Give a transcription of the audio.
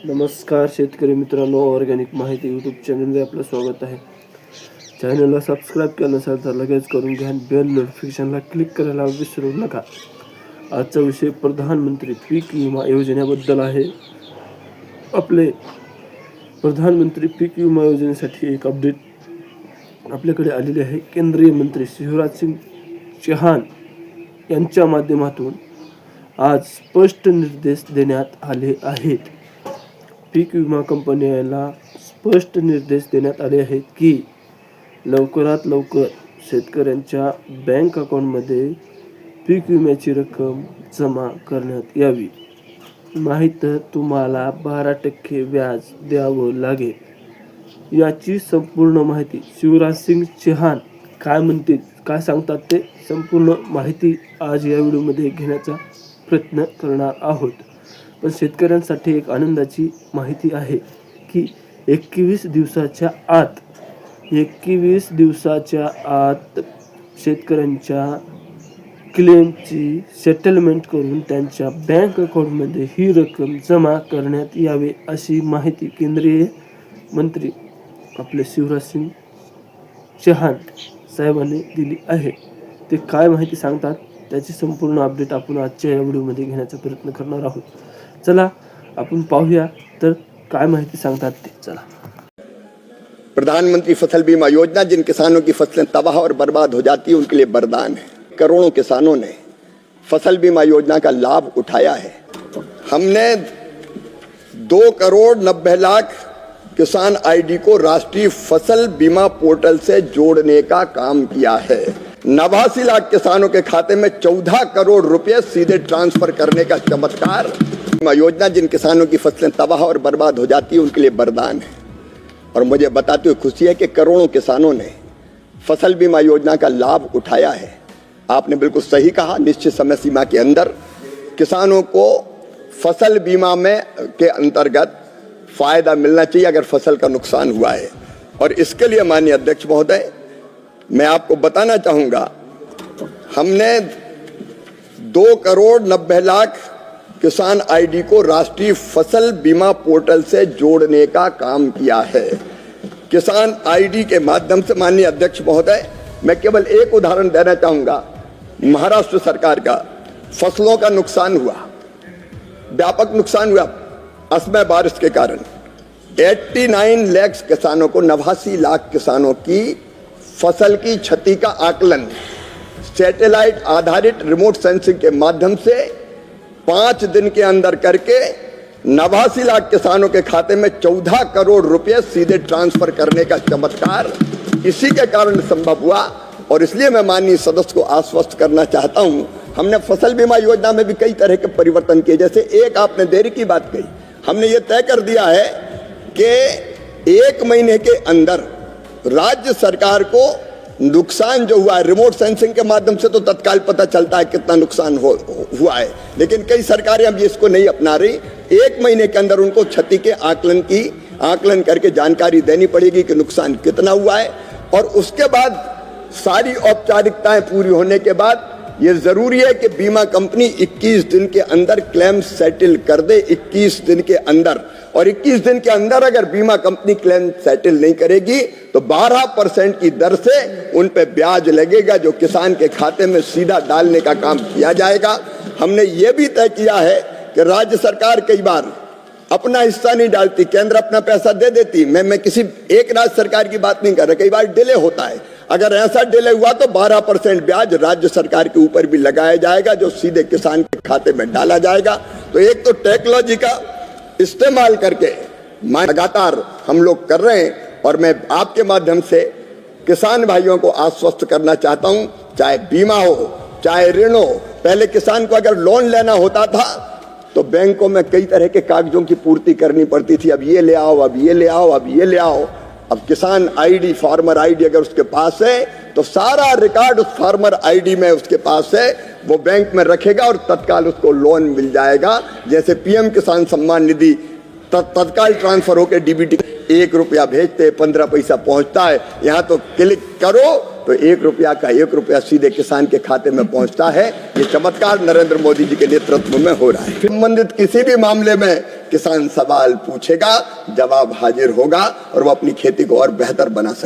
नमस्कार शेतकरी मित्रांनो, ऑर्गॅनिक माहिती यूट्यूब चॅनलमध्ये आपलं स्वागत आहे. चॅनलला सबस्क्राईब केलं नसेल तर लगेच करून घ्या. बेल नोटिफिकेशनला क्लिक करायला विसरू नका. आजचा विषय प्रधानमंत्री पीक विमा योजनेबद्दल आहे. आपले प्रधानमंत्री पीक विमा योजनेसाठी एक अपडेट आपल्याकडे आलेली आहे. केंद्रीय मंत्री शिवराज सिंग चौहान यांच्या माध्यमातून आज स्पष्ट निर्देश देण्यात आले आहेत. पीक विमा कंपन्यांना स्पष्ट निर्देश देण्यात आले आहेत की लवकरात लवकर शेतकऱ्यांच्या बँक अकाउंटमध्ये पीक विम्याची रक्कम जमा करण्यात यावी. नाहीतर तुम्हाला 12% व्याज द्यावं लागेल. याची संपूर्ण माहिती शिवराज सिंग चौहान काय म्हणतील, काय सांगतात ते संपूर्ण माहिती आज या व्हिडिओमध्ये घेण्याचा प्रयत्न करणार आहोत. पण शेतकऱ्यांसाठी एक आनंदाची माहिती आहे की 21 दिवसाच्या आत शेतकऱ्यांच्या क्लेमची सेटलमेंट करून त्यांच्या बँक अकाउंटमध्ये ही रक्कम जमा करण्यात यावी, अशी माहिती केंद्रीय मंत्री आपले शिवराज सिंग चौहान साहेबांनी दिली आहे. ते काय माहिती सांगतात त्याची संपूर्ण अपडेट आपण आजच्या या व्हिडिओमध्ये घेण्याचा प्रयत्न करणार आहोत. चला आपण पाहूया तर काय माहिती सांगतात ते. चला. प्रधानमंत्री फसल बीमा योजना जिन किसानों की फसलें तबाह और बर्बाद हो जाती है उनके लिए वरदान है. करोड़ों किसानों ने फसल बीमा योजना का लाभ उठाया है. हमने 2,90,00,000 किसान आईडी को राष्ट्रीय फसल बीमा पोर्टल से जोड़ने का काम किया है. 89 लाख किसानों के खाते में 14 करोड़ रुपए सीधे ट्रांसफर करने का चमत्कार. बीमा योजना जिन किसानों की फसलें तबाह और बर्बाद हो जाती है उनके लिए वरदान है. और मुझे बताते हुए खुशी है कि करोड़ों किसानों ने फसल बीमा योजना का लाभ उठाया है. आपने बिल्कुल सही कहा, निश्चित समय सीमा के अंदर किसानों को फसल बीमा में के अंतर्गत फायदा मिलना चाहिए अगर फसल का नुकसान हुआ है. और इसके लिए माननीय अध्यक्ष महोदय, मैं आपको बताना चाहूँगा, हमने 2,90,00,000 किसान आईडी को राष्ट्रीय फसल बीमा पोर्टल से जोड़ने का काम किया है. किसान आईडी के माध्यम से माननीय अध्यक्ष महोदय, मैं केवल एक उदाहरण देना चाहूँगा. महाराष्ट्र सरकार का फसलों का नुकसान हुआ, व्यापक नुकसान हुआ असमय बारिश के कारण. 89 लाख किसानों को, 89 लाख किसानों की फसल की क्षति का आकलन सैटेलाइट आधारित रिमोट सेंसिंग के माध्यम से 5 दिन के अंदर करके 89 लाख किसानों के खाते में 14 करोड़ रुपए सीधे ट्रांसफर करने का चमत्कार इसी के कारण संभव हुआ. और इसलिए मैं माननीय सदस्य को आश्वस्त करना चाहता हूं, हमने फसल बीमा योजना में भी कई तरह के परिवर्तन किए. जैसे एक आपने देरी की बात कही, हमने ये तय कर दिया है कि 1 महीने के अंदर राज्य सरकार को नुकसान जो हुआ है, रिमोट सेंसिंग के माध्यम से तो तत्काल पता चलता है कितना नुकसान हुआ है, लेकिन कई सरकारें अब इसको नहीं अपना रही. 1 महीने के अंदर उनको क्षति के आकलन करके जानकारी देनी पड़ेगी कि नुकसान कितना हुआ है. और उसके बाद सारी औपचारिकताएं पूरी होने के बाद ये जरूरी है कि बीमा कंपनी 21 दिन के अंदर क्लेम सेटल कर दे. 21 दिन के अंदर. और 21 दिन के अंदर अगर बीमा कंपनी क्लेम सेटल नहीं करेगी तो 12% की दर से उन पे ब्याज लगेगा, जो किसान के खाते में सीधा डालने का काम किया जाएगा. हमने ये भी तय किया है कि राज्य सरकार कई बार अपना हिस्सा नहीं डालती, केंद्र अपना पैसा दे देती. मैं किसी एक राज्य सरकार की बात नहीं कर रहा, कई बार डिले होता है. अगर ऐसा डिले हुआ तो 12% ब्याज राज्य सरकार के ऊपर भी लगाया जाएगा, जो सीधे किसान के खाते में डाला जाएगा. तो एक तो टेक्नोलॉजी का इस्तेमाल करके लगातार हम लोग कर रहे हैं. और मैं आपके माध्यम से किसान भाइयों को आश्वस्त करना चाहता हूं, चाहे बीमा हो चाहे ऋण हो. पहले किसान को अगर लोन लेना होता था तो बैंकों में कई तरह के कागजों की पूर्ति करनी पड़ती थी. अब ये ले आओ, अब ये ले आओ, अब ये ले आओ. अब किसान आईडी, फार्मर आईडी अगर उसके पास है तो सारा रिकॉर्ड उस फार्मर आईडी में उसके पास है, वो बैंक में रखेगा और तत्काल उसको लोन मिल जाएगा. जैसे पीएम किसान सम्मान निधि तत्काल ट्रांसफर होकर डीबीटी 1 रुपया भेजते 15 पैसा पहुंचता है. यहाँ तो क्लिक करो तो 1 रुपया का 1 रुपया सीधे किसान के खाते में पहुंचता है। ये चमत्कार नरेंद्र मोदी जी के नेतृत्व में हो रहा है। संबंधित किसी भी मामले में किसान सवाल पूछेगा, जवाब हाजिर होगा और वो अपनी खेती को और बेहतर बना सके।